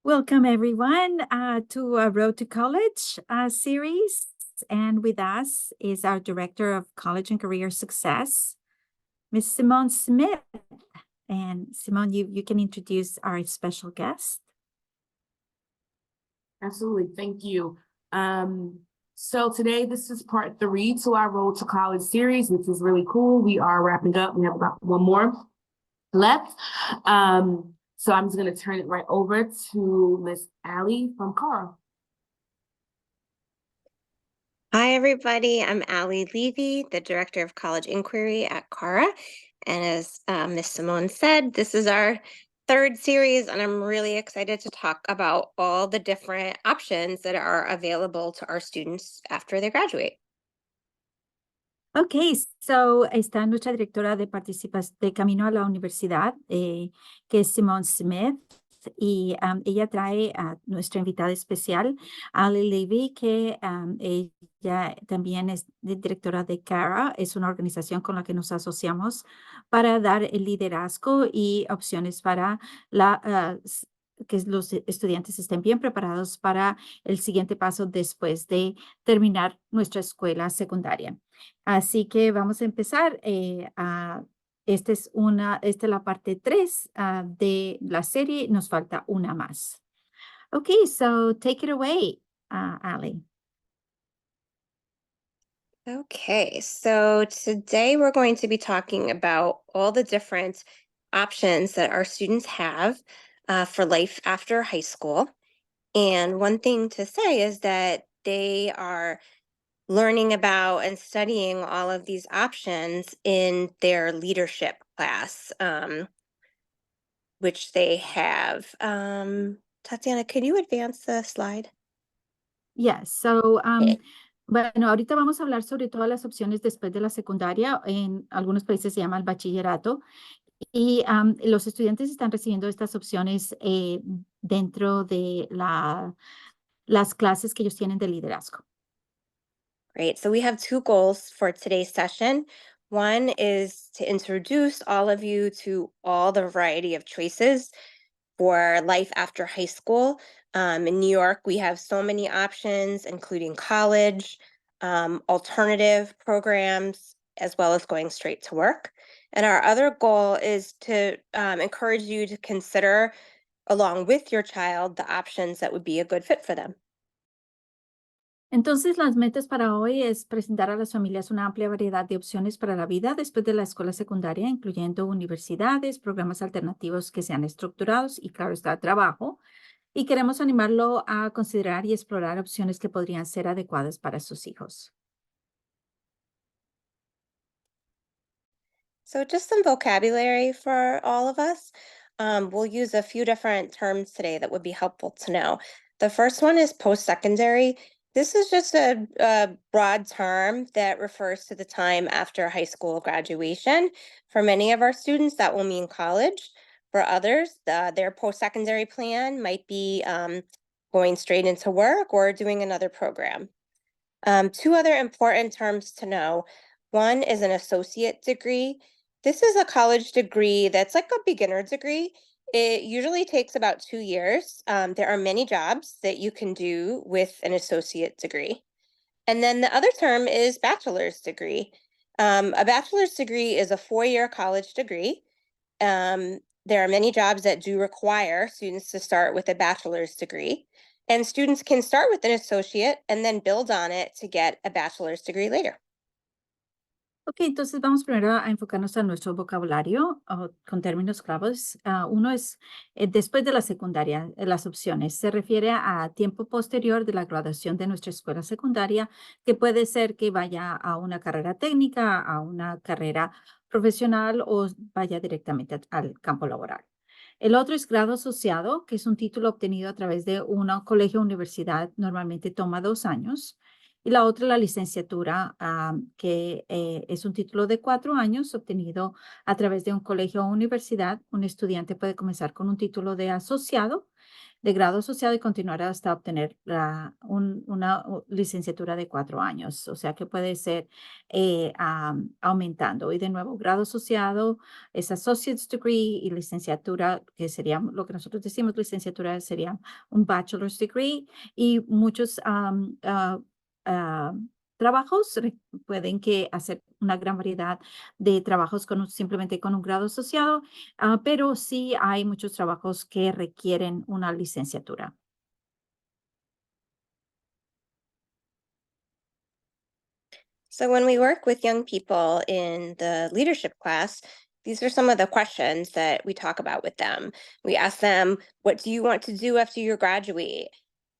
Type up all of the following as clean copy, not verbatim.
Welcome, everyone, to a Road to College series. And with us is our Director of College and Career Success, Ms. Simone Smith. And Simone, you can introduce our special guest. Absolutely. Thank you. So today, this is part 3 to our Road to College series, which is really cool. We are wrapping up. We have about one more left. So I'm just going to turn it right over to Miss Allie from Carl. Hi, everybody. I'm Allie Levy, the Director of College Inquiry at CARA. And as Ms. Simone said, this is our 3rd series, and I'm really excited to talk about all the different options that are available to our students after they graduate. Okay, so está nuestra directora de Camino a la Universidad, que es Simone Smith, y ella trae a nuestra invitada especial, Ali Levy, que ella también es directora de CARA, es una organización con la que nos asociamos para dar el liderazgo y opciones para que los estudiantes estén bien preparados para el siguiente paso después de terminar nuestra escuela secundaria. Así que vamos a empezar. Esta es la parte 3 de la serie. Nos falta una más. Okay, so take it away, Allie. Okay, so today we're going to be talking about all the different options that our students have for life after high school. And one thing to say is that they are learning about and studying all of these options in their leadership class, which they have. Tatiana, can you advance the slide? Yes, so bueno, ahorita vamos a hablar sobre todas las opciones después de la secundaria. En algunos países se llama el bachillerato. Y los estudiantes están recibiendo estas opciones dentro de las clases que ellos tienen de liderazgo. Great. So we have 2 goals for today's session. One is to introduce all of you to all the variety of choices for life after high school. In New York, we have so many options, including college, alternative programs, as well as going straight to work. And our other goal is to encourage you to consider, along with your child, the options that would be a good fit for them. Entonces, las metas para hoy es presentar a las familias una amplia variedad de opciones para la vida después de la escuela secundaria, incluyendo universidades, programas alternativos que sean estructurados y, claro está, trabajo. Y queremos animarlo a considerar y explorar opciones que podrían ser adecuadas para sus hijos. So just some vocabulary for all of us. We'll use a few different terms today that would be helpful to know. The first one is post-secondary. This is just a broad term that refers to the time after high school graduation. For many of our students, that will mean college. For others, their post-secondary plan might be going straight into work or doing another program. 2 other important terms to know. One is an associate degree. This is a college degree that's like a beginner degree. It usually takes about 2 years. There are many jobs that you can do with an associate degree. And then the other term is bachelor's degree. A bachelor's degree is a 4-year college degree. There are many jobs that do require students to start with a bachelor's degree. And students can start with an associate and then build on it to get a bachelor's degree later. Ok, entonces vamos primero a enfocarnos en nuestro vocabulario con términos claves. Uno es después de la secundaria, las opciones. Se refiere a tiempo posterior de la graduación de nuestra escuela secundaria, que puede ser que vaya a una carrera técnica, a una carrera profesional o vaya directamente al campo laboral. El otro es grado asociado, que es un título obtenido a través de un colegio o universidad, normalmente toma 2 años. Y la otra, la licenciatura, que es un título de 4 años obtenido a través de un colegio o universidad. Un estudiante puede comenzar con un título de asociado, de grado asociado, y continuar hasta obtener una licenciatura de 4 años. O sea que puede ser aumentando. Y de nuevo, grado asociado es associate's degree, y licenciatura, que sería lo que nosotros decimos licenciatura, sería un bachelor's degree. Y muchos ah, trabajos pueden que hacer una gran variedad de trabajos simplemente con un grado asociado, pero sí hay muchos trabajos que requieren una licenciatura. So when we work with young people in the leadership class, these are some of the questions that we talk about with them. We ask them, what do you want to do after you graduate?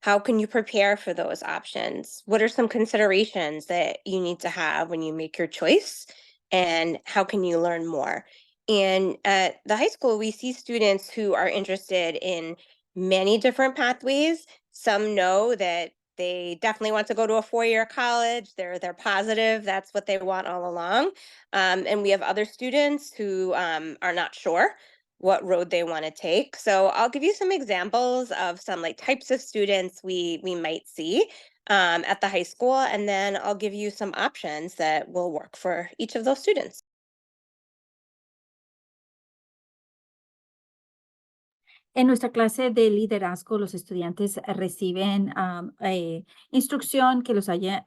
How can you prepare for those options? What are some considerations that you need to have when you make your choice? And how can you learn more? And at the high school, we see students who are interested in many different pathways. Some know that they definitely want to go to a 4-year college. They're positive. That's what they want all along. And we have other students who are not sure what road they want to take. So I'll give you some examples of some like types of students we might see at the high school, and then I'll give you some options that will work for each of those students. En nuestra clase de liderazgo, los estudiantes reciben instrucción que los ayude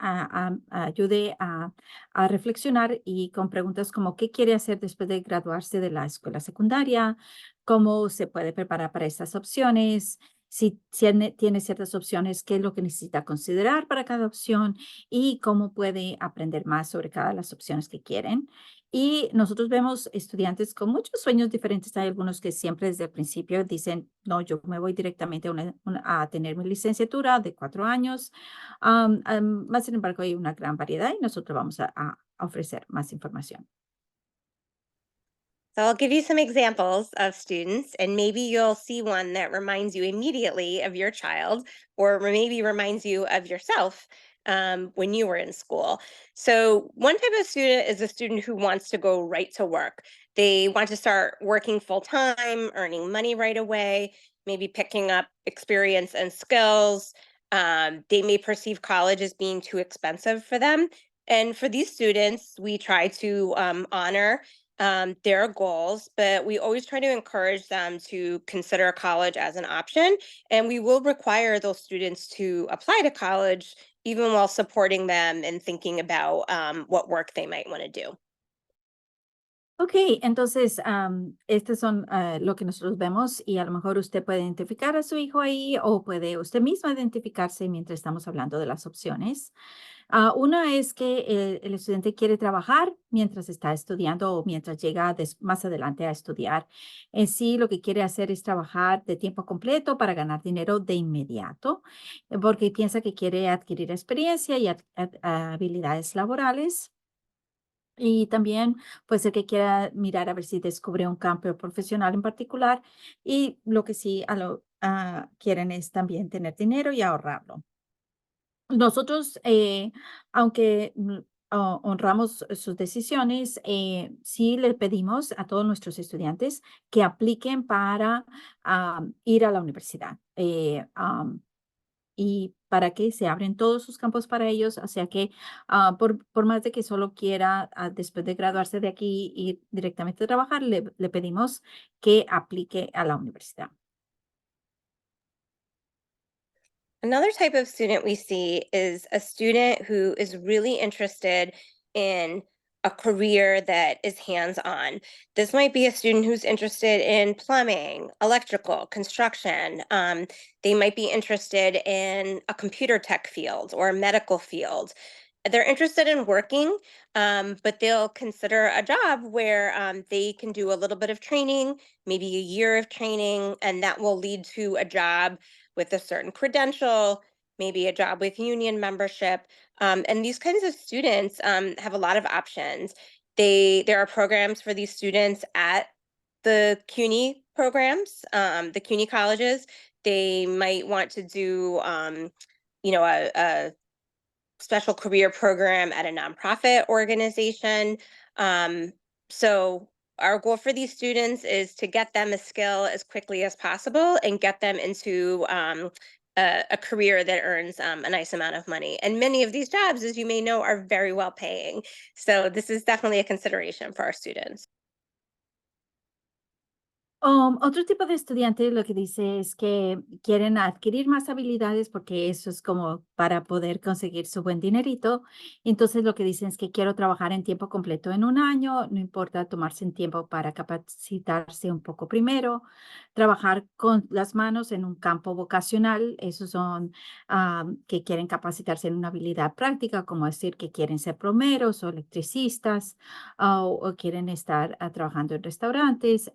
a reflexionar, y con preguntas como qué quiere hacer después de graduarse de la escuela secundaria, cómo se puede preparar para estas opciones, si tiene ciertas opciones, qué es lo que necesita considerar para cada opción, y cómo puede aprender más sobre cada de las opciones que quieren. Y nosotros vemos estudiantes con muchos sueños diferentes. Hay algunos que siempre desde el principio dicen, no, yo me voy directamente a tener mi licenciatura de 4 años. Más sin embargo, hay una gran variedad, y nosotros vamos a ofrecer más información. So I'll give you some examples of students, and maybe you'll see one that reminds you immediately of your child, or maybe reminds you of yourself when you were in school. So one type of student is a student who wants to go right to work. They want to start working full time, earning money right away, maybe picking up experience and skills. They may perceive college as being too expensive for them. And for these students, we try to honor their goals, but we always try to encourage them to consider college as an option. And we will require those students to apply to college, even while supporting them and thinking about what work they might want to do. Ok, entonces, estos son lo que nosotros vemos, y a lo mejor usted puede identificar a su hijo ahí, o puede usted mismo identificarse mientras estamos hablando de las opciones. Una es que el estudiante quiere trabajar mientras está estudiando, o mientras llega más adelante a estudiar. En sí, lo que quiere hacer es trabajar de tiempo completo para ganar dinero de inmediato, porque piensa que quiere adquirir experiencia y habilidades laborales. Y también puede ser que quiera mirar a ver si descubre un campo profesional en particular, y lo que sí quieren es también tener dinero y ahorrarlo. Nosotros, aunque honramos sus decisiones, sí le pedimos a todos nuestros estudiantes que apliquen para ir a la universidad. Y para que se abren todos sus campos para ellos. O sea que por más de que solo quiera, después de graduarse de aquí, ir directamente a trabajar, le pedimos que aplique a la universidad. Another type of student we see is a student who is really interested in a career that is hands on. This might be a student who's interested in plumbing, electrical, construction. They might be interested in a computer tech field or a medical field. They're interested in working, but they'll consider a job where they can do a little bit of training, maybe a year of training, and that will lead to a job with a certain credential, maybe a job with union membership. And these kinds of students have a lot of options. There are programs for these students at the CUNY programs, the CUNY colleges. They might want to do, a special career program at a nonprofit organization. So our goal for these students is to get them a skill as quickly as possible and get them into a career that earns a nice amount of money. And many of these jobs, as you may know, are very well paying. So this is definitely a consideration for our students. Otro tipo de estudiante lo que dice es que quieren adquirir más habilidades porque eso es como para poder conseguir su buen dinerito. Entonces lo que dicen es que quiero trabajar en tiempo completo en un año, no importa tomarse un tiempo para capacitarse un poco primero, trabajar con las manos en un campo vocacional. Esos son que quieren capacitarse en una habilidad práctica, como decir que quieren ser plomeros o electricistas, o quieren estar trabajando en restaurantes.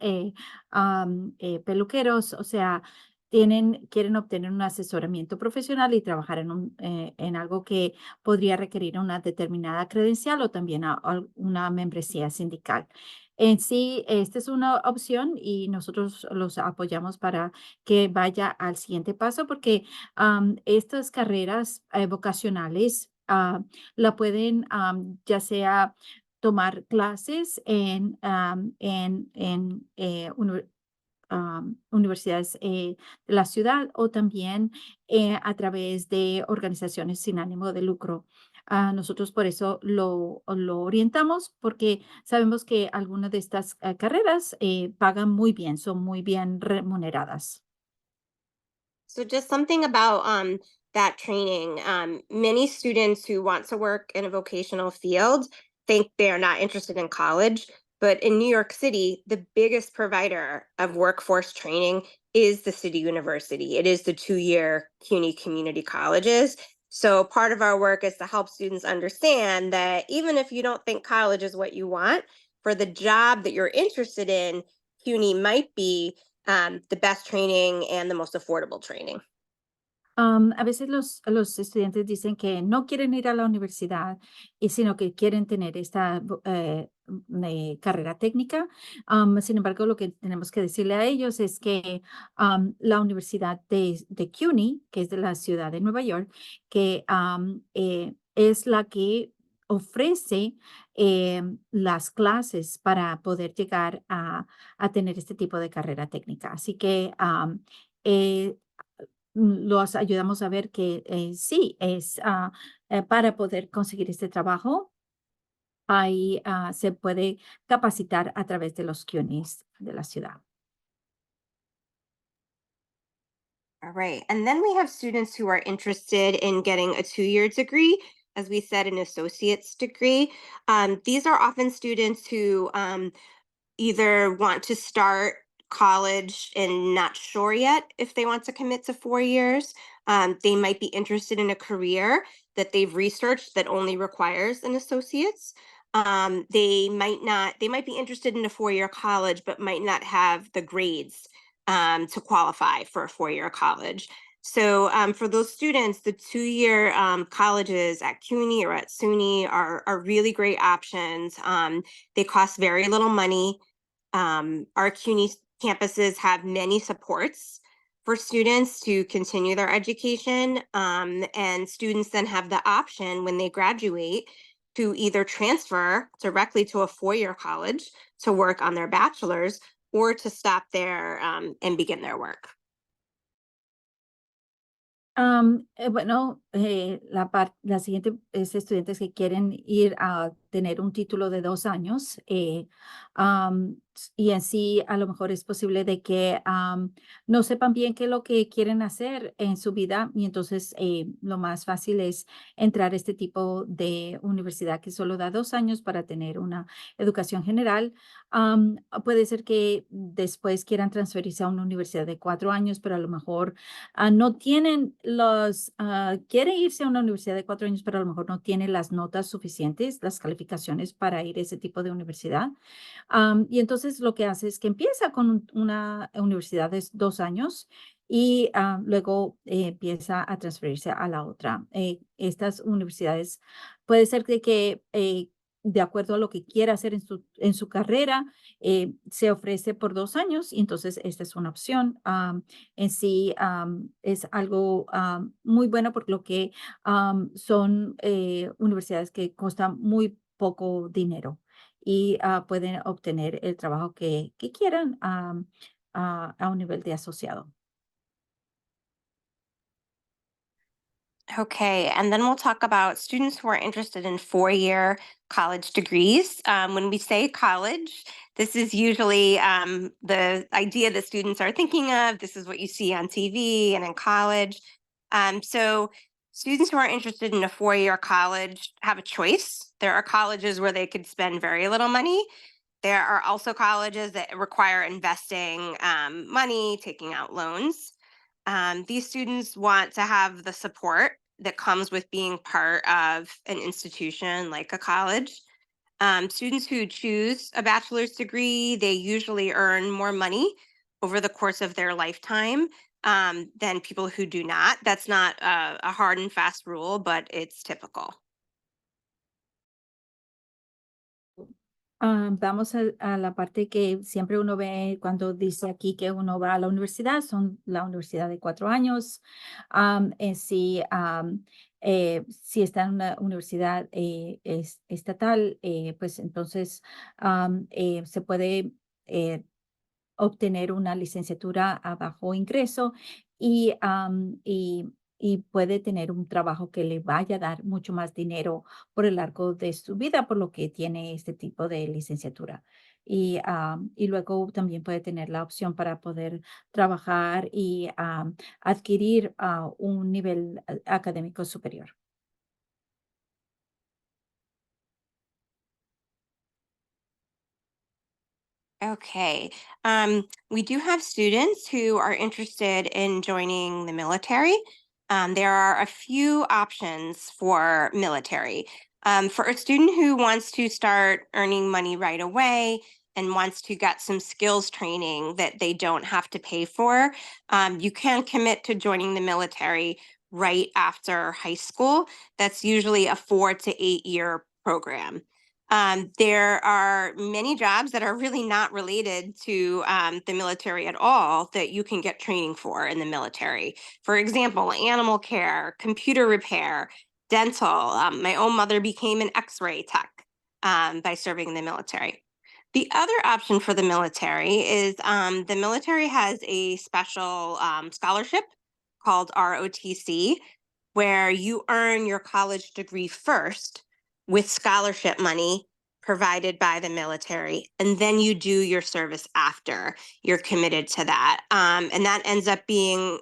Peluqueros, o sea, quieren obtener un asesoramiento profesional y trabajar en algo que podría requerir una determinada credencial o también una membresía sindical. En sí, esta es una opción y nosotros los apoyamos para que vaya al siguiente paso porque estas carreras vocacionales la pueden ya sea tomar clases en universidades de la ciudad o también a través de organizaciones sin ánimo de lucro. Nosotros por eso lo orientamos porque sabemos que algunas de estas carreras pagan muy bien, son muy bien remuneradas. So just something about that training. Many students who want to work in a vocational field think they're not interested in college, but in New York City, the biggest provider of workforce training is the City University. It is the 2-year CUNY community colleges. So part of our work is to help students understand that even if you don't think college is what you want, for the job that you're interested in, CUNY might be the best training and the most affordable training. A veces los estudiantes dicen que no quieren ir a la universidad, sino que quieren tener esta carrera técnica. Sin embargo, lo que tenemos que decirle a ellos es que la Universidad de CUNY, que es de la ciudad de Nueva York, que es la que ofrece las clases para poder llegar a tener este tipo de carrera técnica. Así que eh, los ayudamos a ver que sí, es para poder conseguir este trabajo, ahí se puede capacitar a través de los CUNYs de la ciudad. All right. And then we have students who are interested in getting a 2-year degree, as we said, an associate's degree. These are often students who either want to start college and not sure yet if they want to commit to 4 years. They might be interested in a career that they've researched that only requires an associate's. They might be interested in a 4-year college, but might not have the grades to qualify for a 4-year college. So for those students, the 2-year colleges at CUNY or at SUNY are really great options. They cost very little money. Our CUNY campuses have many supports for students to continue their education, and students then have the option when they graduate to either transfer directly to a 4-year college to work on their bachelor's or to stop there and begin their work. Bueno, la siguiente es estudiantes que quieren ir a tener un título de 2 años y en sí a lo mejor es posible de que no sepan bien qué es lo que quieren hacer en su vida y entonces lo más fácil es entrar a este tipo de universidad que solo da 2 años para tener una educación general. Puede ser que después quieran transferirse a una universidad de 4 años, pero a lo mejor no tienen quiere irse a una universidad de 4 años, pero a lo mejor no tiene las notas suficientes, las calificaciones para ir a ese tipo de universidad. Y entonces lo que hace es que empieza con una universidad de 2 años y luego empieza a transferirse a la otra. Estas universidades puede ser de que de acuerdo a lo que quiera hacer en su carrera, se ofrece por 2 años y entonces esta es una opción. En sí es algo muy bueno por lo que son universidades que costan muy poco dinero y pueden obtener el trabajo que quieran a un nivel de asociado. Okay, and then we'll talk about students who are interested in 4-year college degrees. When we say college, this is usually the idea that students are thinking of. This is what you see on TV and in college. So students who are interested in a 4-year college have a choice. There are colleges where they could spend very little money. There are also colleges that require investing money, taking out loans. These students want to have the support that comes with being part of an institution like a college. Students who choose a bachelor's degree, they usually earn more money over the course of their lifetime than people who do not. That's not a hard and fast rule, but it's typical. Vamos a la parte que siempre uno ve cuando dice aquí que uno va a la universidad, son la universidad de 4 años. Si está en una universidad estatal, pues entonces se puede obtener una licenciatura a bajo ingreso y, y puede tener un trabajo que le vaya a dar mucho más dinero por el largo de su vida, por lo que tiene este tipo de licenciatura. Y luego también puede tener la opción para poder trabajar y adquirir un nivel académico superior. Okay. We do have students who are interested in joining the military. There are a few options for military. For a student who wants to start earning money right away and wants to get some skills training that they don't have to pay for, you can commit to joining the military right after high school. That's usually a 4 to 8 year program. There are many jobs that are really not related to the military at all that you can get training for in the military. For example, animal care, computer repair, dental. My own mother became an X-ray tech by serving in the military. The other option for the military is the military has a special scholarship called ROTC, where you earn your college degree first with scholarship money provided by the military, and then you do your service after you're committed to that. And that ends up being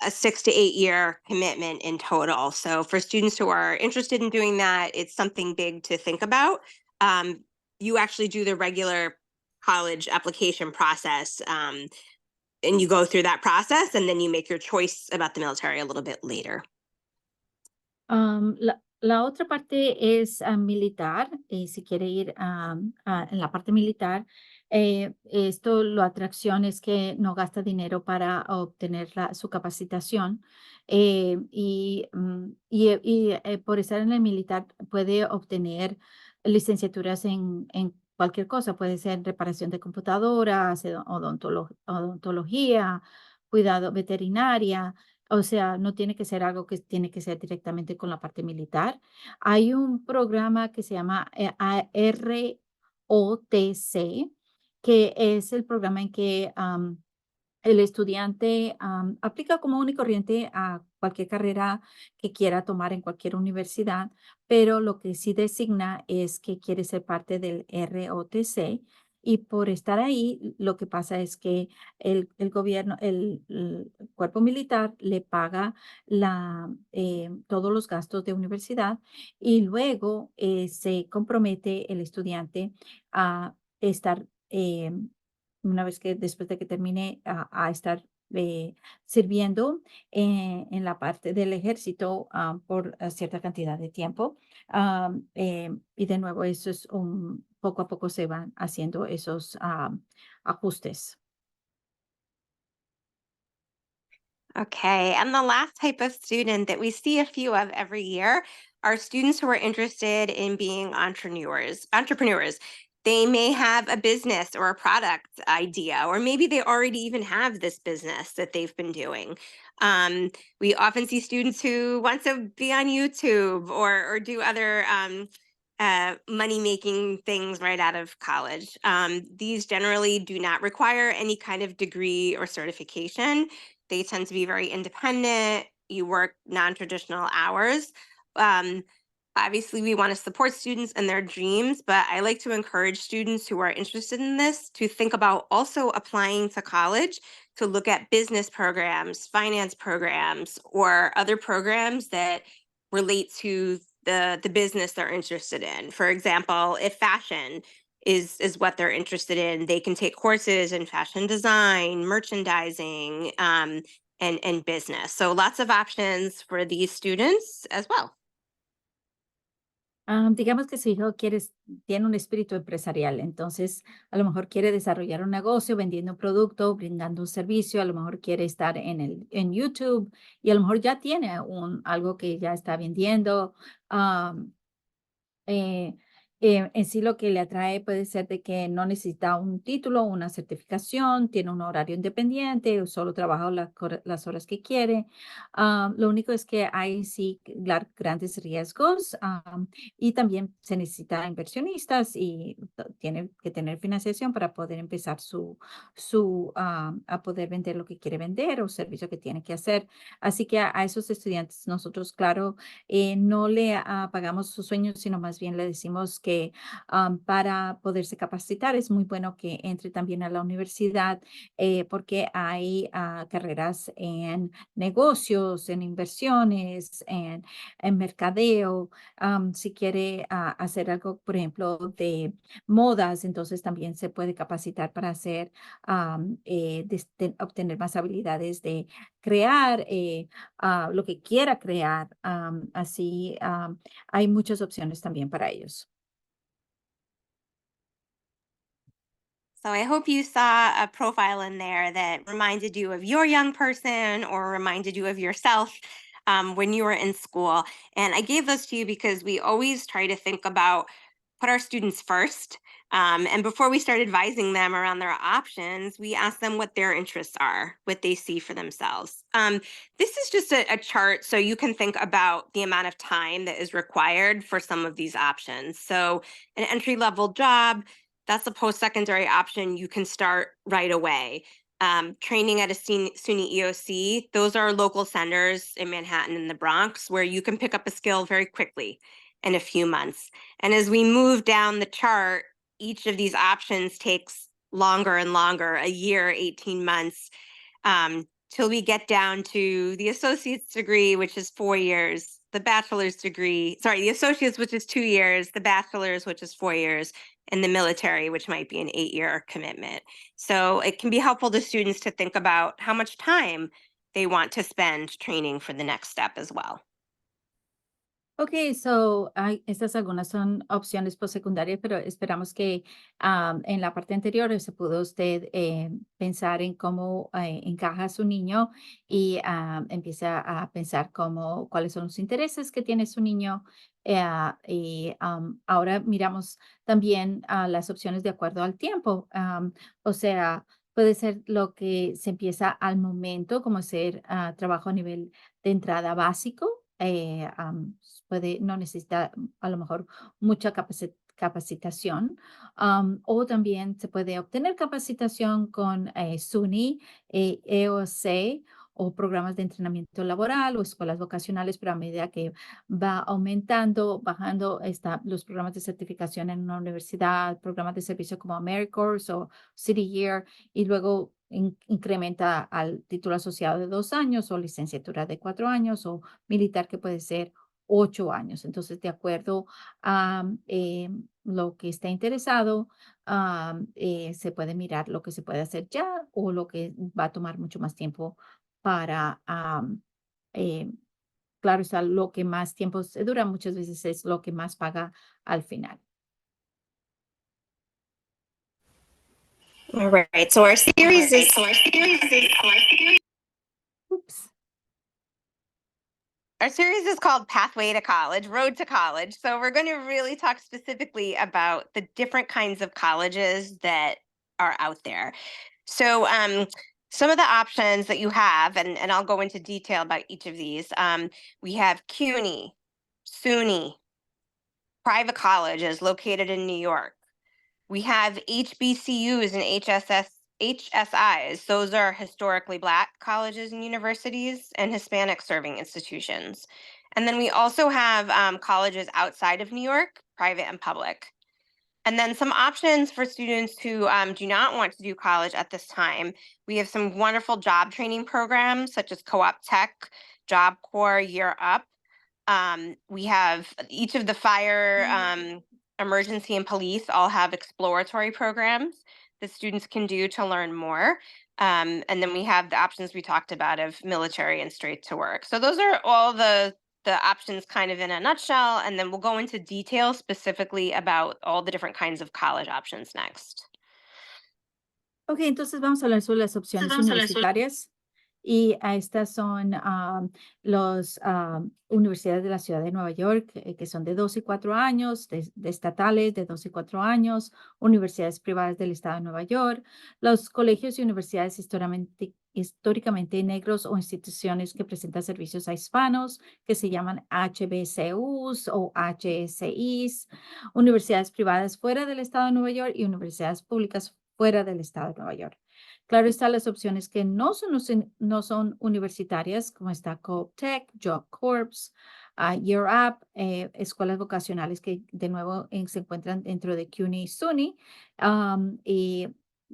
a 6 to 8 year commitment in total. So for students who are interested in doing that, it's something big to think about. You actually do the regular college application process, and you go through that process, and then you make your choice about the military a little bit later. La otra parte es militar, si quiere ir en la parte militar, la atracción es que no gasta dinero para obtener su capacitación por estar en el militar puede obtener licenciaturas en cualquier cosa, puede ser reparación de computadoras, odontología, cuidado veterinaria. O sea, no tiene que ser algo que tiene que ser directamente con la parte militar. Hay un programa que se llama ROTC, que es el programa en que el estudiante aplica común y corriente a cualquier carrera que quiera tomar en cualquier universidad, pero lo que sí designa es que quiere ser parte del ROTC y por estar ahí, lo que pasa es que el gobierno, el cuerpo militar le paga todos los gastos de universidad y luego se compromete el estudiante a estar una vez que después de que termine a estar sirviendo en la parte del ejército por cierta cantidad de tiempo. Y de nuevo, eso es poco a poco se van haciendo esos ajustes. Okay, and the last type of student that we see a few of every year are students who are interested in being entrepreneurs. They may have a business or a product idea, or maybe they already even have this business that they've been doing. We often see students who want to be on YouTube or do other money-making things right out of college. These generally do not require any kind of degree or certification. They tend to be very independent. You work non-traditional hours. Obviously, we want to support students and their dreams, but I like to encourage students who are interested in this to think about also applying to college to look at business programs, finance programs, or other programs that relate to the business they're interested in. For example, if fashion is what they're interested in, they can take courses in fashion design, merchandising, and business. So lots of options for these students as well. Digamos que su hijo tiene un espíritu empresarial, entonces a lo mejor quiere desarrollar un negocio vendiendo un producto, brindando un servicio, a lo mejor quiere estar en YouTube y a lo mejor ya tiene algo que ya está vendiendo. Eh, en sí lo que le atrae puede ser de que no necesita un título, una certificación, tiene un horario independiente, o solo trabaja las horas que quiere. Lo único es que hay sí grandes riesgos y también se necesita inversionistas y tiene que tener financiación para poder empezar a poder vender lo que quiere vender o servicio que tiene que hacer. Así que a esos estudiantes nosotros, claro, no le apagamos sus sueños, sino más bien le decimos que para poderse capacitar es muy bueno que entre también a la universidad porque hay carreras en negocios, en inversiones, en mercadeo. Si quiere hacer algo, por ejemplo, de modas, entonces también se puede capacitar para hacer, obtener más habilidades de crear lo que quiera crear. Así hay muchas opciones también para ellos. So I hope you saw a profile in there that reminded you of your young person or reminded you of yourself when you were in school. And I gave those to you because we always try to think about put our students first. And before we start advising them around their options, we ask them what their interests are, what they see for themselves. This is just a chart so you can think about the amount of time that is required for some of these options. So an entry-level job, that's a post-secondary option you can start right away. Training at a SUNY EOC, those are local centers in Manhattan and the Bronx where you can pick up a skill very quickly in a few months. And as we move down the chart, each of these options takes longer and longer, a year, 18 months, till we get down to the associate's degree, which is 4 years, the the associate's, which is 2 years, the bachelor's, which is 4 years, and the military, which might be an 8-year commitment. So it can be helpful to students to think about how much time they want to spend training for the next step as well. Ok, estas algunas son opciones postsecundarias, pero esperamos que en la parte anterior se pudo usted pensar en cómo encaja su niño y empieza a pensar cuáles son los intereses que tiene su niño. Y ahora miramos también las opciones de acuerdo al tiempo. O sea, puede ser lo que se empieza al momento, como ser trabajo a nivel de entrada básico. No necesita a lo mejor mucha capacitación, o también se puede obtener capacitación con SUNY, EOC o programas de entrenamiento laboral o escuelas vocacionales, pero a medida que va aumentando, bajando, los programas de certificación en una universidad, programas de servicio como AmeriCourse o City Year, y luego incrementa al título asociado de 2 años o licenciatura de 4 años o militar que puede ser 8 años. Entonces, de acuerdo a lo que esté interesado, se puede mirar lo que se puede hacer ya o lo que va a tomar mucho más tiempo para, eh, claro, está lo que más tiempo se dura, muchas veces es lo que más paga al final. All right. So our series is Oops. Our series is called Pathway to College, Road to College. So we're going to really talk specifically about the different kinds of colleges that are out there. So some of the options that you have, and I'll go into detail about each of these. We have CUNY, SUNY, private colleges located in New York. We have HBCUs and HSIs. Those are historically Black colleges and universities and Hispanic serving institutions. And then we also have colleges outside of New York, private and public. And then some options for students who do not want to do college at this time. We have some wonderful job training programs such as Co-op Tech, Job Corps, Year Up. We have each of the fire, emergency, and police all have exploratory programs that students can do to learn more. And then we have the options we talked about of military and straight to work. So those are all the options kind of in a nutshell, and then we'll go into detail specifically about all the different kinds of college options next. Ok, entonces vamos a hablar sobre las opciones universitarias. Y estas son las universidades de la ciudad de Nueva York, que son de 2 y 4 años, de estatales de 2 y 4 años, universidades privadas del estado de Nueva York, los colegios y universidades históricamente negros o instituciones que presentan servicios a hispanos, que se llaman HBCUs o HSIs, universidades privadas fuera del estado de Nueva York y universidades públicas fuera del estado de Nueva York. Claro están las opciones que no son universitarias, como está Co-op Tech, Job Corps, Year Up, escuelas vocacionales que de nuevo se encuentran dentro de CUNY y SUNY, y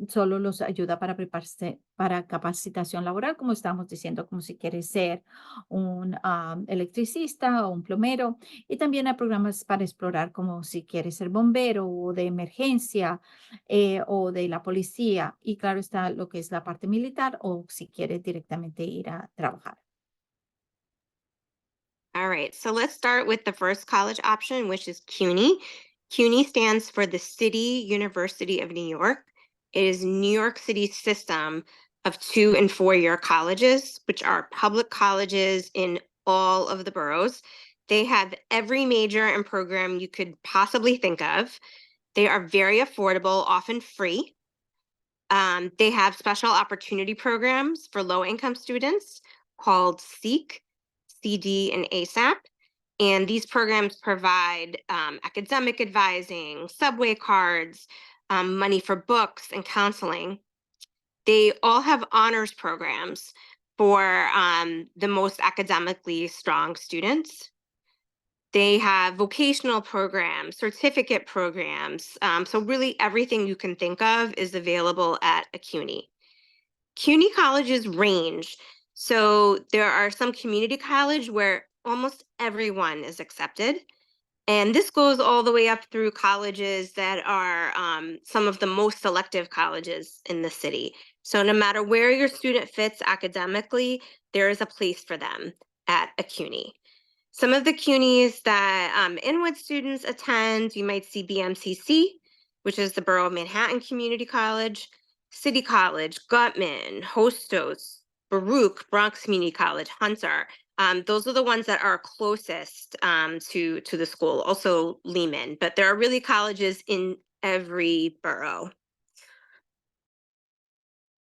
solo los ayuda para prepararse para capacitación laboral, como estamos diciendo, como si quieres ser un electricista o un plomero. Y también hay programas para explorar, como si quieres ser bombero o de emergencia, o de la policía. Y claro está lo que es la parte militar o si quieres directamente ir a trabajar. All right, so let's start with the first college option, which is CUNY. CUNY stands for the City University of New York. It is New York City's system of 2- and 4-year colleges, which are public colleges in all of the boroughs. They have every major and program you could possibly think of. They are very affordable, often free. They have special opportunity programs for low-income students called SEEK, CD, and ASAP. And these programs provide academic advising, subway cards, money for books, and counseling. They all have honors programs for the most academically strong students. They have vocational programs, certificate programs. So really everything you can think of is available at a CUNY. CUNY colleges range. So there are some community college where almost everyone is accepted. And this goes all the way up through colleges that are some of the most selective colleges in the city. So no matter where your student fits academically, there is a place for them at a CUNY. Some of the CUNYs that Inwood students attend, you might see BMCC, which is the Borough of Manhattan Community College, City College, Gutman, Hostos, Baruch, Bronx Community College, Hunter. Those are the ones that are closest to the school, also Lehman, but there are really colleges in every borough.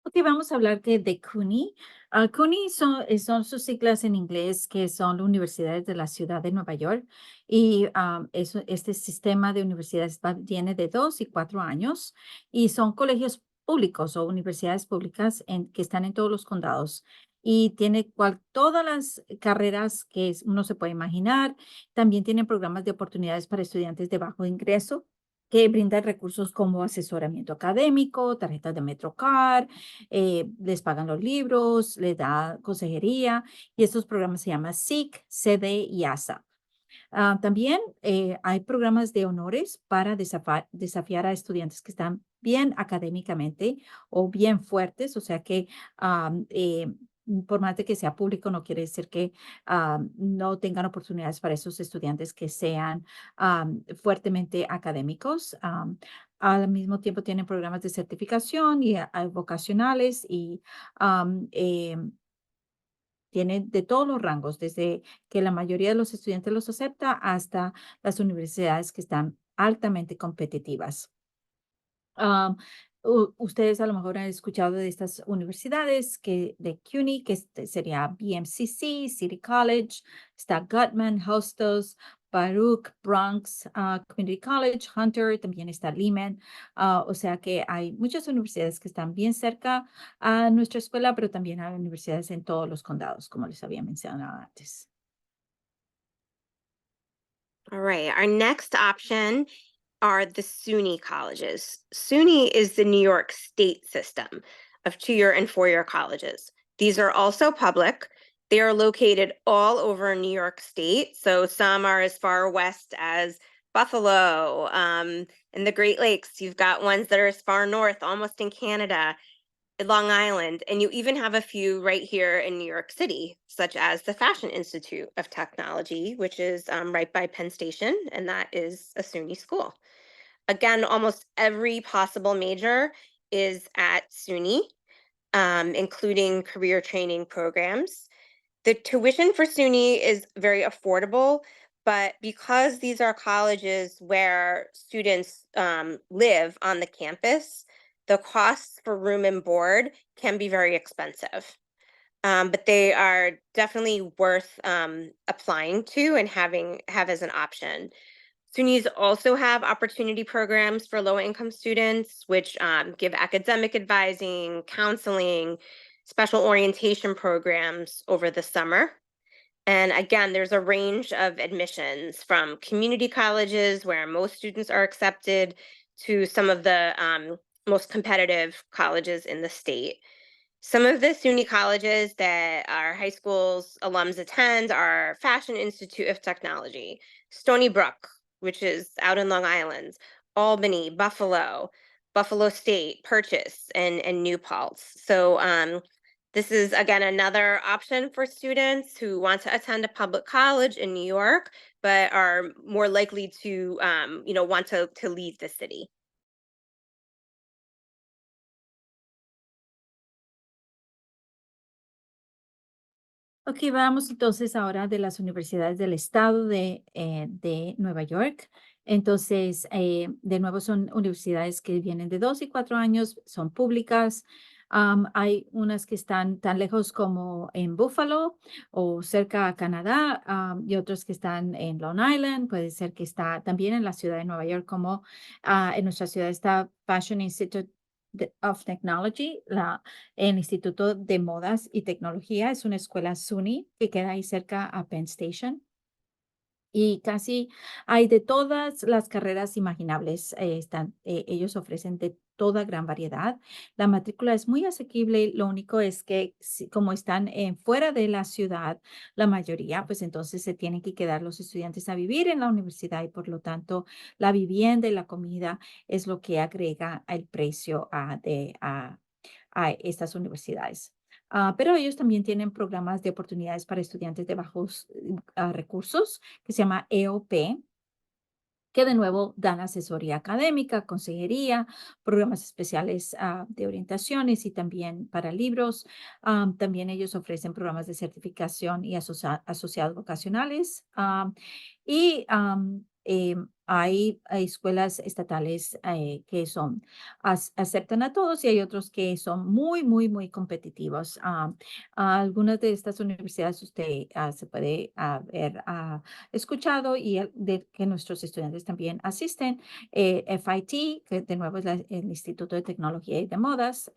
Ok, vamos a hablar de CUNY. CUNY son sus siglas en inglés, que son universidades de la ciudad de Nueva York. Y este sistema de universidades viene de 2 y 4 años. Y son colegios públicos o universidades públicas que están en todos los condados. Y tiene todas las carreras que uno se puede imaginar. También tienen programas de oportunidades para estudiantes de bajo ingreso, que brindan recursos como asesoramiento académico, tarjetas de MetroCard, les pagan los libros, les da consejería, y estos programas se llaman SEEK, CD y ASA. También hay programas de honores para desafiar a estudiantes que están bien académicamente o bien fuertes, o sea que por más de que sea público, no quiere decir que no tengan oportunidades para esos estudiantes que sean fuertemente académicos. Al mismo tiempo tienen programas de certificación y vocacionales y tiene de todos los rangos, desde que la mayoría de los estudiantes los acepta hasta las universidades que están altamente competitivas. Um, Ustedes a lo mejor han escuchado de estas universidades de CUNY, que sería BMCC, City College, está Gutman, Hostos, Baruch, Bronx, Community College, Hunter, también está Lehman. O sea que hay muchas universidades que están bien cerca a nuestra escuela, pero también hay universidades en todos los condados, como les había mencionado antes. All right, our next option are the SUNY colleges. SUNY is the New York State system of 2-year and 4-year colleges. These are also public. They are located all over New York State. So some are as far west as Buffalo, in the Great Lakes. You've got ones that are as far north, almost in Canada, Long Island, and you even have a few right here in New York City, such as the Fashion Institute of Technology, which is right by Penn Station, and that is a SUNY school. Again, almost every possible major is at SUNY, including career training programs. The tuition for SUNY is very affordable, but because these are colleges where students live on the campus, the costs for room and board can be very expensive. But they are definitely worth applying to and have as an option. SUNYs also have opportunity programs for low-income students, which give academic advising, counseling, special orientation programs over the summer. And again, there's a range of admissions from community colleges where most students are accepted to some of the most competitive colleges in the state. Some of the SUNY colleges that our high school's alums attend are Fashion Institute of Technology, Stony Brook, which is out in Long Island, Albany, Buffalo, Buffalo State, Purchase, and New Paltz. So this is, again, another option for students who want to attend a public college in New York, but are more likely to, want to leave the city. Ok, vamos entonces ahora de las universidades del estado de Nueva York. Entonces, de nuevo son universidades que vienen de 2 y 4 años, son públicas. Hay unas que están tan lejos como en Buffalo o cerca a Canadá, y otras que están en Long Island. Puede ser que está también en la ciudad de Nueva York, como en nuestra ciudad está Fashion Institute of Technology, el Instituto de Modas y Tecnología. Es una escuela SUNY que queda ahí cerca a Penn Station. Y casi hay de todas las carreras imaginables. Ellos ofrecen de toda gran variedad. La matrícula es muy asequible. Lo único es que como están fuera de la ciudad, la mayoría, pues entonces se tienen que quedar los estudiantes a vivir en la universidad y por lo tanto la vivienda y la comida es lo que agrega el precio a estas universidades. Pero ellos también tienen programas de oportunidades para estudiantes de bajos recursos que se llama EOP, que de nuevo dan asesoría académica, consejería, programas especiales de orientaciones y también para libros. También ellos ofrecen programas de certificación y asociados vocacionales. Y hay escuelas estatales que aceptan a todos y hay otros que son muy, muy, muy competitivos. Algunas de estas universidades usted se puede haber escuchado y de que nuestros estudiantes también asisten. FIT, que de nuevo es el Instituto de Tecnología y de Modas.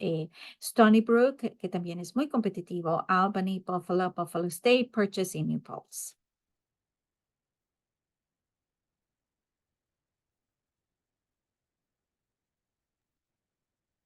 Stony Brook, que también es muy competitivo. Albany, Buffalo, Buffalo State, Purchase y New Paltz.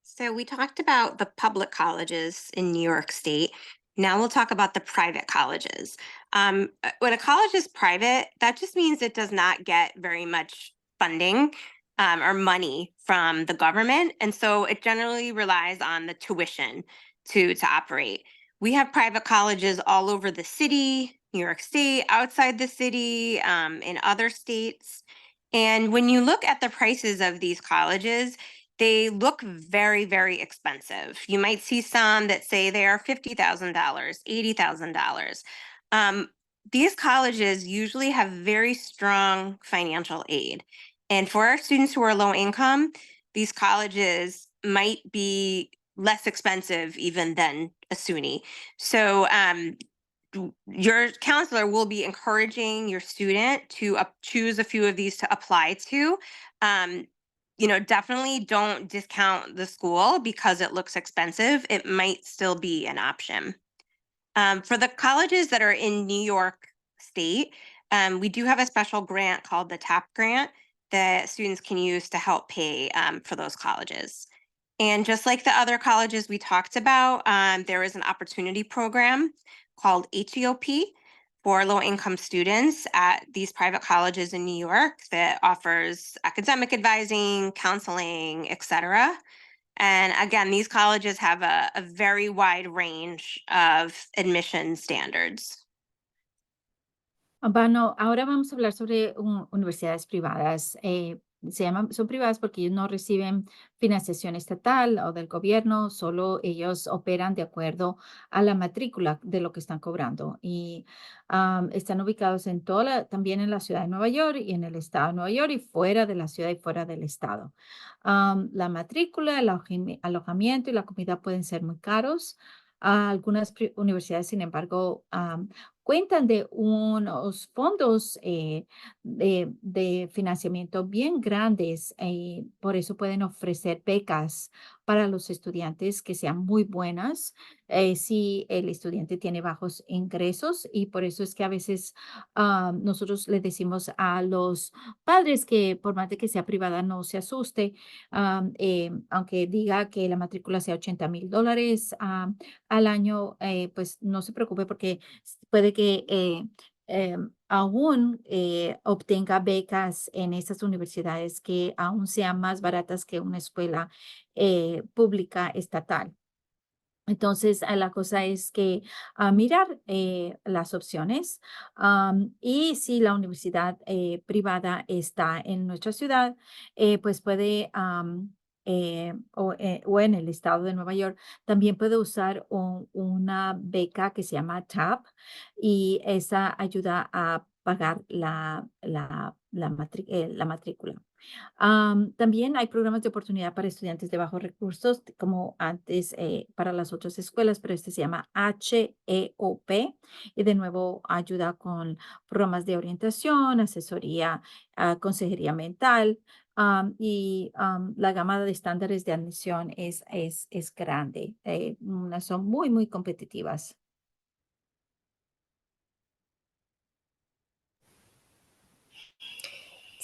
So we talked about the public colleges in New York State. Now we'll talk about the private colleges. When a college is private, that just means it does not get very much funding or money from the government. And so it generally relies on the tuition to operate. We have private colleges all over the city, New York State, outside the city, in other states. And when you look at the prices of these colleges, they look very, very expensive. You might see some that say they are $50,000, $80,000. These colleges usually have very strong financial aid. And for our students who are low income, these colleges might be less expensive even than a SUNY. So your counselor will be encouraging your student to choose a few of these to apply to. Definitely don't discount the school because it looks expensive. It might still be an option. For the colleges that are in New York State, we do have a special grant called the TAP grant that students can use to help pay for those colleges. And just like the other colleges we talked about, there is an opportunity program called HEOP for low-income students at these private colleges in New York that offers academic advising, counseling, etc. And again, these colleges have a very wide range of admission standards. Bueno, ahora vamos a hablar sobre universidades privadas. Son privadas porque ellos no reciben financiación estatal o del gobierno, solo ellos operan de acuerdo a la matrícula de lo que están cobrando. Y están ubicados también en la ciudad de Nueva York y en el estado de Nueva York y fuera de la ciudad y fuera del estado. La matrícula, el alojamiento y la comida pueden ser muy caros. Algunas universidades, sin embargo, cuentan de unos fondos de financiamiento bien grandes, por eso pueden ofrecer becas para los estudiantes que sean muy buenas si el estudiante tiene bajos ingresos, y por eso es que a veces nosotros le decimos a los padres que por más de que sea privada no se asuste, aunque diga que la matrícula sea $80,000 al año, pues no se preocupe porque puede que aún obtenga becas en esas universidades que aún sean más baratas que una escuela pública estatal. Entonces, la cosa es que mirar las opciones, y si la universidad privada está en nuestra ciudad, pues puede, o en el estado de Nueva York, también puede usar una beca que se llama TAP, y esa ayuda a pagar la matrícula. También hay programas de oportunidad para estudiantes de bajos recursos, como antes para las otras escuelas, pero este se llama HEOP, y de nuevo ayuda con programas de orientación, asesoría, consejería mental, y la gama de estándares de admisión es grande. Son muy, muy competitivas.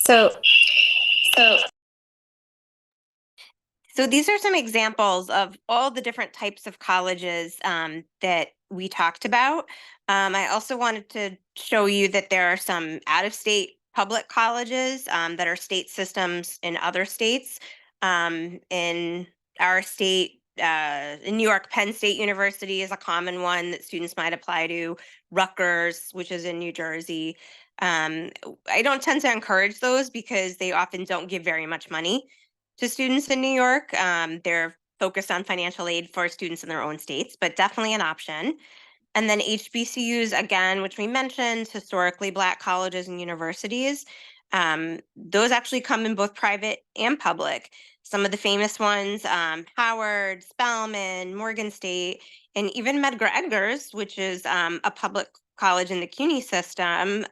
So these are some examples of all the different types of colleges that we talked about. I also wanted to show you that there are some out-of-state public colleges that are state systems in other states. In our state, in New York, Penn State University is a common one that students might apply to. Rutgers, which is in New Jersey. I don't tend to encourage those because they often don't give very much money to students in New York. They're focused on financial aid for students in their own states, but definitely an option. And then HBCUs, again, which we mentioned, historically Black colleges and universities. Those actually come in both private and public. Some of the famous ones, Howard, Spelman, Morgan State, and even Medgar Evers, which is a public college in the CUNY system,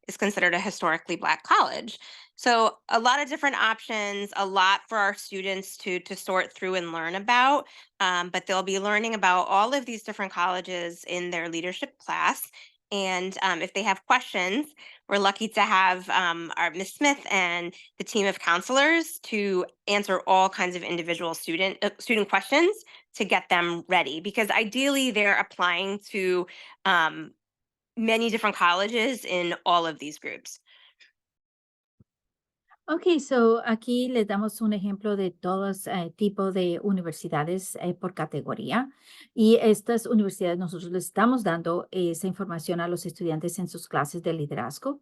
is considered a historically Black college. So a lot of different options, a lot for our students to sort through and learn about, but they'll be learning about all of these different colleges in their leadership class. And if they have questions, we're lucky to have our Ms. Smith and the team of counselors to answer all kinds of individual student questions to get them ready, because ideally they're applying to many different colleges in all of these groups. Ok, so aquí les damos un ejemplo de todos tipos de universidades por categoría, y estas universidades nosotros les estamos dando esa información a los estudiantes en sus clases de liderazgo.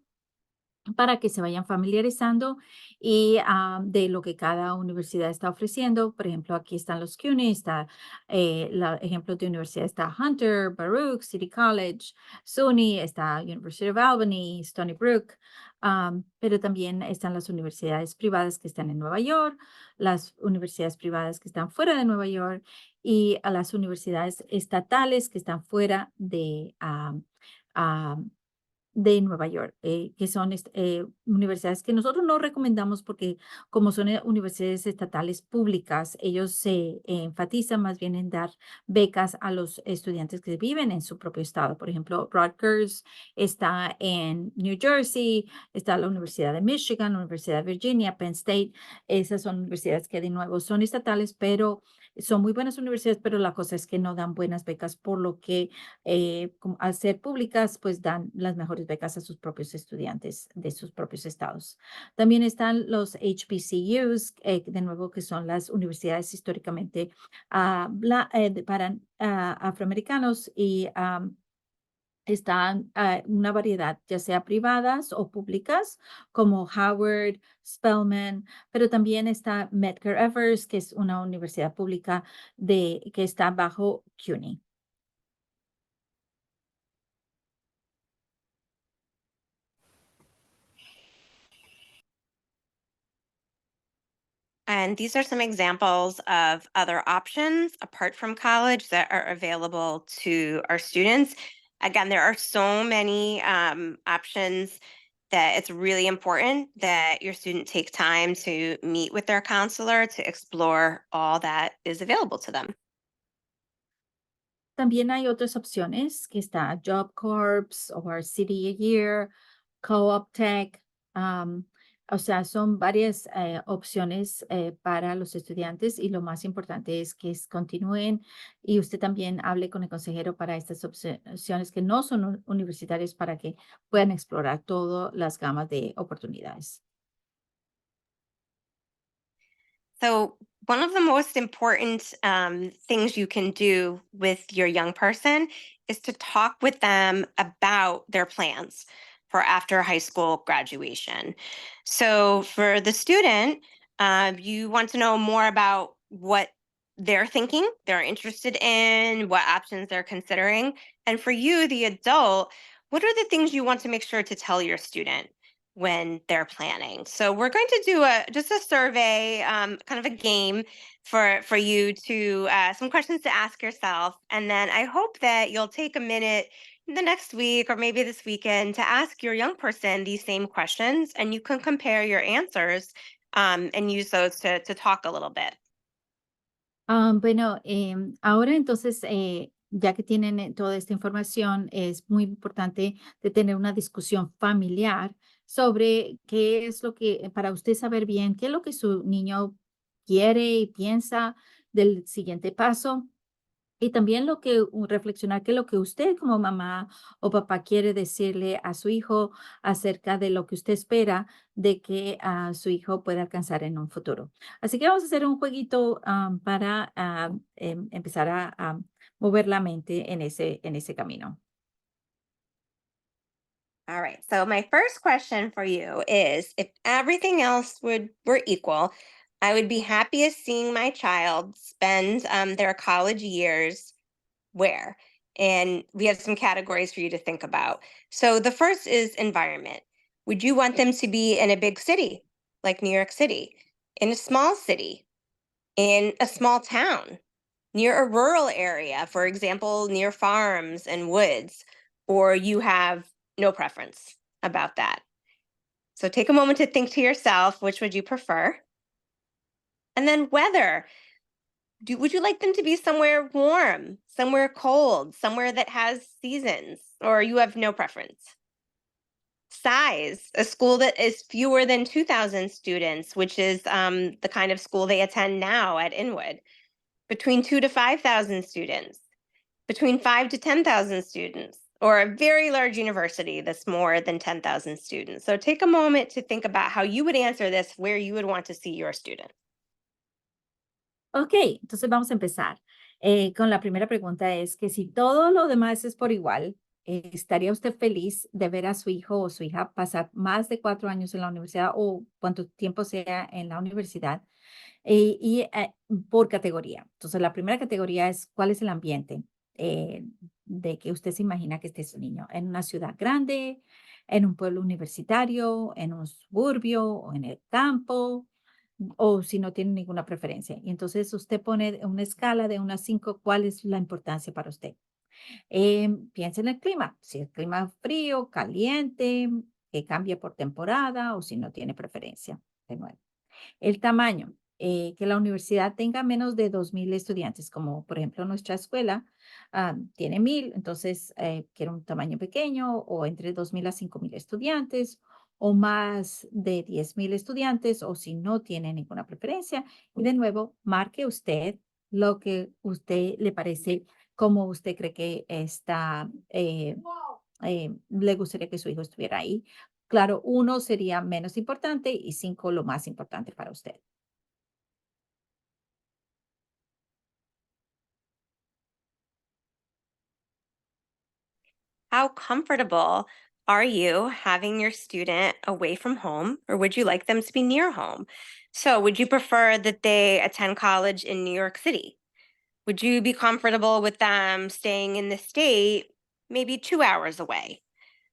para que se vayan familiarizando y de lo que cada universidad está ofreciendo. Por ejemplo, aquí están los CUNY, está ejemplos de universidad, está Hunter, Baruch, City College, SUNY, está University of Albany, Stony Brook, pero también están las universidades privadas que están en Nueva York, las universidades privadas que están fuera de Nueva York y a las universidades estatales que están fuera de Nueva York, que son universidades que nosotros no recomendamos porque como son universidades estatales públicas, ellos se enfatizan más bien en dar becas a los estudiantes que viven en su propio estado. Por ejemplo, Rutgers está en New Jersey, está la Universidad de Michigan, la Universidad de Virginia, Penn State. Esas son universidades que de nuevo son estatales, pero son muy buenas universidades, pero la cosa es que no dan buenas becas, por lo que al ser públicas, pues dan las mejores becas a sus propios estudiantes de sus propios estados. También están los HBCUs, de nuevo, que son las universidades históricamente para afroamericanos y están una variedad, ya sea privadas o públicas, como Howard, Spelman, pero también está Medgar Evers, que es una universidad pública que está bajo CUNY. And these are some examples of other options apart from college that are available to our students. Again, there are so many options that it's really important that your student take time to meet with their counselor to explore all that is available to them. También hay otras opciones, que está Job Corps o City a Year, Co-op Tech. O sea, son varias opciones para los estudiantes y lo más importante es que continúen y usted también hable con el consejero para estas opciones que no son universitarias para que puedan explorar todas las gamas de oportunidades. So, one of the most important things you can do with your young person is to talk with them about their plans for after high school graduation. So, for the student, you want to know more about what they're thinking, they're interested in, what options they're considering. And for you, the adult, what are the things you want to make sure to tell your student when they're planning? So we're going to do just a survey, kind of a game for you to some questions to ask yourself, and then I hope that you'll take a minute the next week or maybe this weekend to ask your young person these same questions, and you can compare your answers and use those to talk a little bit. Bueno, ahora entonces, ya que tienen toda esta información, es muy importante de tener una discusión familiar sobre qué es lo que, para usted saber bien, qué es lo que su niño quiere y piensa del siguiente paso. Y también reflexionar qué es lo que usted como mamá o papá quiere decirle a su hijo acerca de lo que usted espera de que su hijo pueda alcanzar en un futuro. Así que vamos a hacer un jueguito para empezar a mover la mente en ese camino. All right. So my first question for you is, if everything else were equal, I would be happiest seeing my child spend their college years where? And we have some categories for you to think about. So the first is environment. Would you want them to be in a big city like New York City, in a small city, in a small town, near a rural area, for example, near farms and woods, or you have no preference about that? So take a moment to think to yourself, which would you prefer? And then weather. Would you like them to be somewhere warm, somewhere cold, somewhere that has seasons, or you have no preference? Size, a school that is fewer than 2,000 students, which is the kind of school they attend now at Inwood. Between 2 to 5,000 students, between 5 to 10,000 students, or a very large university that's more than 10,000 students. So take a moment to think about how you would answer this, where you would want to see your student. Ok, entonces vamos a empezar. Con la primera pregunta es que si todo lo demás es por igual, ¿estaría usted feliz de ver a su hijo o su hija pasar más de 4 años en la universidad o cuánto tiempo sea en la universidad? Por categoría. Entonces, la primera categoría es cuál es el ambiente de que usted se imagina que esté su niño. ¿En una ciudad grande, en un pueblo universitario, en un suburbio o en el campo? O si no tiene ninguna preferencia. Y entonces usted pone una escala de 1 a 5, ¿cuál es la importancia para usted? Piensa en el clima, si el clima es frío, caliente, que cambia por temporada o si no tiene preferencia. De nuevo. El tamaño, que la universidad tenga menos de 2,000 estudiantes, como por ejemplo nuestra escuela tiene 1,000, entonces quiero un tamaño pequeño o entre 2,000 a 5,000 estudiantes o más de 10,000 estudiantes o si no tiene ninguna preferencia. Y de nuevo, marque usted lo que usted le parece, como usted cree que está, le gustaría que su hijo estuviera ahí. Claro, 1 sería menos importante y 5 lo más importante para usted. How comfortable are you having your student away from home, or would you like them to be near home? So, would you prefer that they attend college in New York City? Would you be comfortable with them staying in the state, maybe 2 hours away?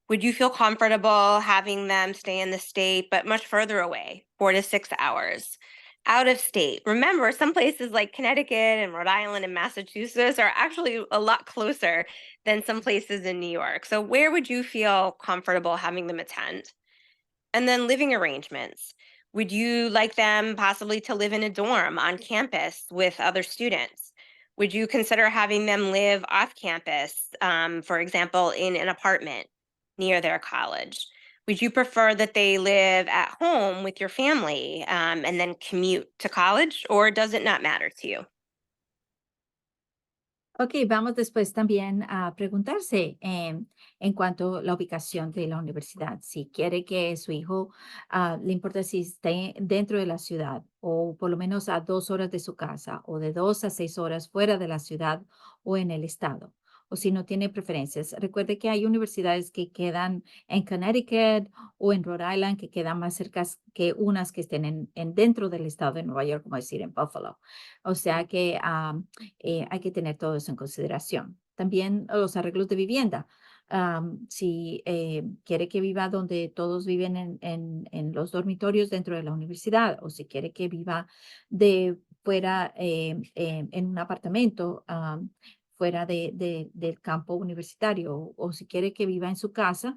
Would you feel comfortable having them stay in the state, but much further away, 4 to 6 hours? Out of state. Remember, some places like Connecticut and Rhode Island and Massachusetts are actually a lot closer than some places in New York. So, where would you feel comfortable having them attend? And then living arrangements. Would you like them possibly to live in a dorm on campus with other students? Would you consider having them live off campus, for example, in an apartment near their college? Would you prefer that they live at home with your family and then commute to college, or does it not matter to you? Ok, vamos después también a preguntarse en cuanto a la ubicación de la universidad. Si quiere que su hijo, le importa si esté dentro de la ciudad o por lo menos a 2 horas de su casa o de 2 a 6 horas fuera de la ciudad o en el estado. O si no tiene preferencias. Recuerde que hay universidades que quedan en Connecticut o en Rhode Island que quedan más cerca que unas que estén dentro del estado de Nueva York, como decir en Buffalo. O sea que hay que tener todo eso en consideración. También los arreglos de vivienda. Si quiere que viva donde todos viven en los dormitorios dentro de la universidad o si quiere que viva de fuera en un apartamento fuera del campo universitario o si quiere que viva en su casa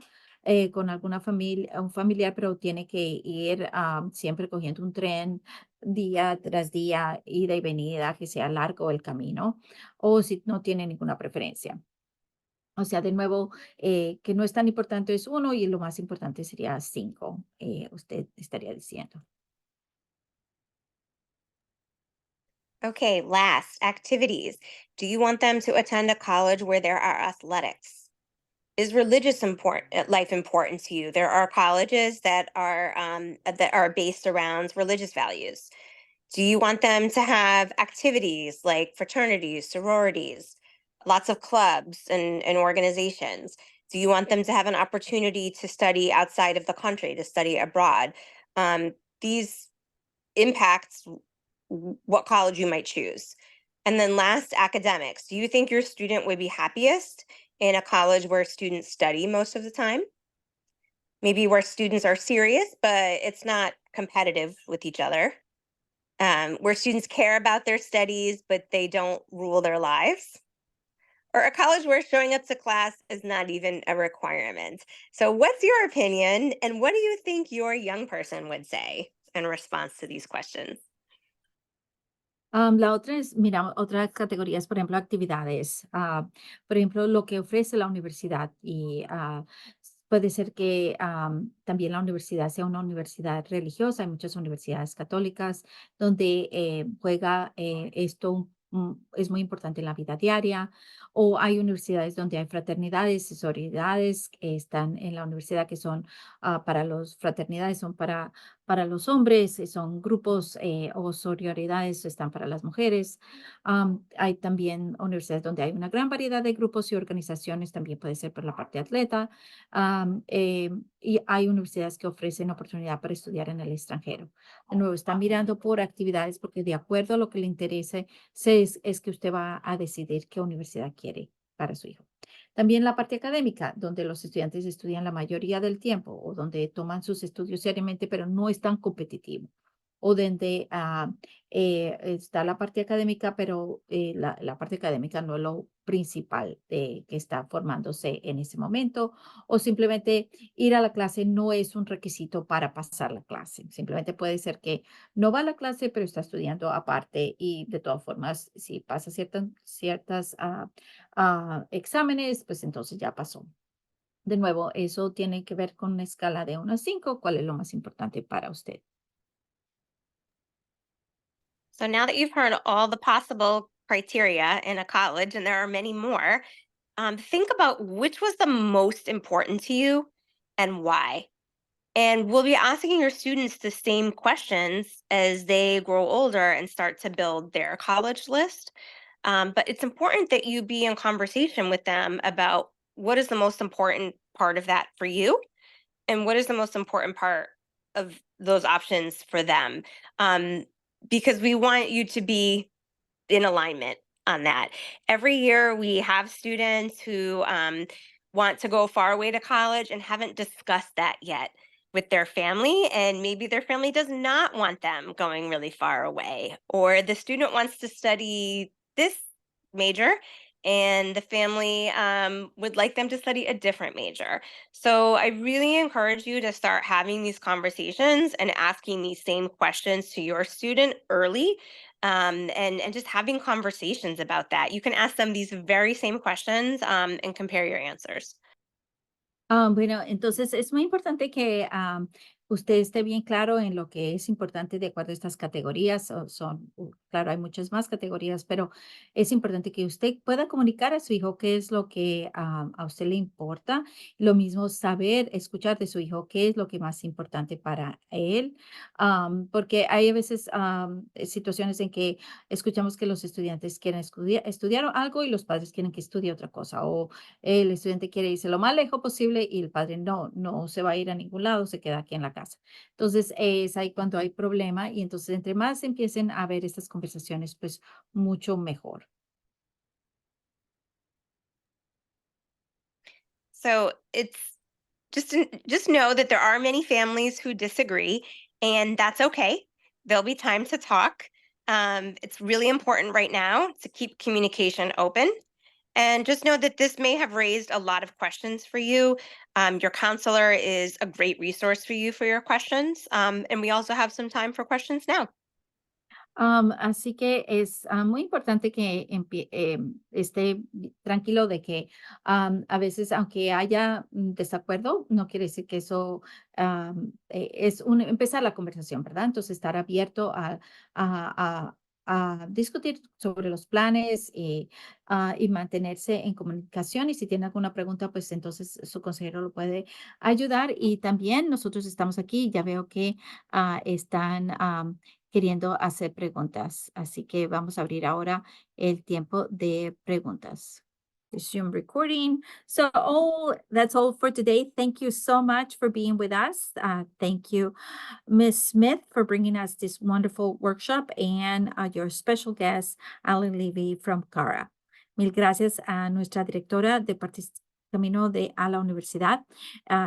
con alguna familia, un familiar, pero tiene que ir siempre cogiendo un tren día tras día, ida y venida, que sea largo el camino, o si no tiene ninguna preferencia. O sea, de nuevo, que no es tan importante es 1 y lo más importante sería 5, usted estaría diciendo. Okay, last activities. Do you want them to attend a college where there are athletics? Is religious life important to you? There are colleges that are based around religious values. Do you want them to have activities like fraternities, sororities, lots of clubs and organizations? Do you want them to have an opportunity to study outside of the country, to study abroad? These impacts what college you might choose. And then last, academics. Do you think your student would be happiest in a college where students study most of the time? Maybe where students are serious, but it's not competitive with each other. Where students care about their studies, but they don't rule their lives. Or a college where showing up to class is not even a requirement. So, what's your opinion? And what do you think your young person would say in response to these questions? La otra es, mira, otra categoría es, por ejemplo, actividades. Por ejemplo, lo que ofrece la universidad y puede ser que también la universidad sea una universidad religiosa. Hay muchas universidades católicas donde juega esto, es muy importante en la vida diaria. O hay universidades donde hay fraternidades y sororidades que están en la universidad que son para los fraternidades, son para para los hombres, son grupos o sororidades están para las mujeres. Hay también universidades donde hay una gran variedad de grupos y organizaciones, también puede ser por la parte atleta. Y hay universidades que ofrecen oportunidad para estudiar en el extranjero. De nuevo, están mirando por actividades porque de acuerdo a lo que le interese, es que usted va a decidir qué universidad quiere para su hijo. También la parte académica, donde los estudiantes estudian la mayoría del tiempo o donde toman sus estudios seriamente, pero no es tan competitivo. O donde está la parte académica, pero la parte académica no es lo principal que está formándose en ese momento. O simplemente ir a la clase no es un requisito para pasar la clase. Simplemente puede ser que no va a la clase, pero está estudiando aparte y de todas formas, si pasa ciertas exámenes, pues entonces ya pasó. De nuevo, eso tiene que ver con una escala de 1 a 5. ¿Cuál es lo más importante para usted? So now that you've heard all the possible criteria in a college, and there are many more, think about which was the most important to you and why. And we'll be asking your students the same questions as they grow older and start to build their college list. But it's important that you be in conversation with them about what is the most important part of that for you and what is the most important part of those options for them. Um, because we want you to be in alignment on that. Every year we have students who want to go far away to college and haven't discussed that yet with their family, and maybe their family does not want them going really far away, or the student wants to study this major and the family would like them to study a different major. So I really encourage you to start having these conversations and asking these same questions to your student early, and just having conversations about that. You can ask them these very same questions, and compare your answers. Bueno, entonces es muy importante que usted esté bien claro en lo que es importante de acuerdo a estas categorías. Claro, hay muchas más categorías, pero es importante que usted pueda comunicar a su hijo qué es lo que a usted le importa. Lo mismo saber, escuchar de su hijo qué es lo que más importante para él. Porque hay a veces situaciones en que escuchamos que los estudiantes quieren estudiar algo y los padres quieren que estudie otra cosa. O el estudiante quiere irse lo más lejos posible y el padre no se va a ir a ningún lado, se queda aquí en la casa. Entonces, es ahí cuando hay problema y entonces entre más empiecen a haber estas conversaciones, pues mucho mejor. So it's just know that there are many families who disagree, and that's okay. There'll be time to talk. It's really important right now to keep communication open. And just know that this may have raised a lot of questions for you. Your counselor is a great resource for you for your questions. And we also have some time for questions now. Así que es muy importante que esté tranquilo de que a veces, aunque haya desacuerdo, no quiere decir que eso es empezar la conversación, ¿verdad? Entonces, estar abierto a, a discutir sobre los planes y mantenerse en comunicación. Y si tiene alguna pregunta, pues entonces su consejero lo puede ayudar. Y también nosotros estamos aquí, ya veo que están queriendo hacer preguntas. Así que vamos a abrir ahora el tiempo de preguntas. Resume recording. So that's all for today. Thank you so much for being with us. Thank you, Ms. Smith, for bringing us this wonderful workshop, and your special guest, Alan Levy from CARA. Mil gracias a nuestra directora de Camino a la Universidad,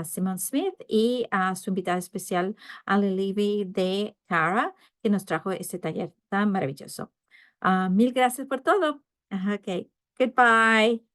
Simone Smith, y a su invitada especial, Alan Levy de CARA, que nos trajo este taller tan maravilloso. Mil gracias por todo. Ok, goodbye.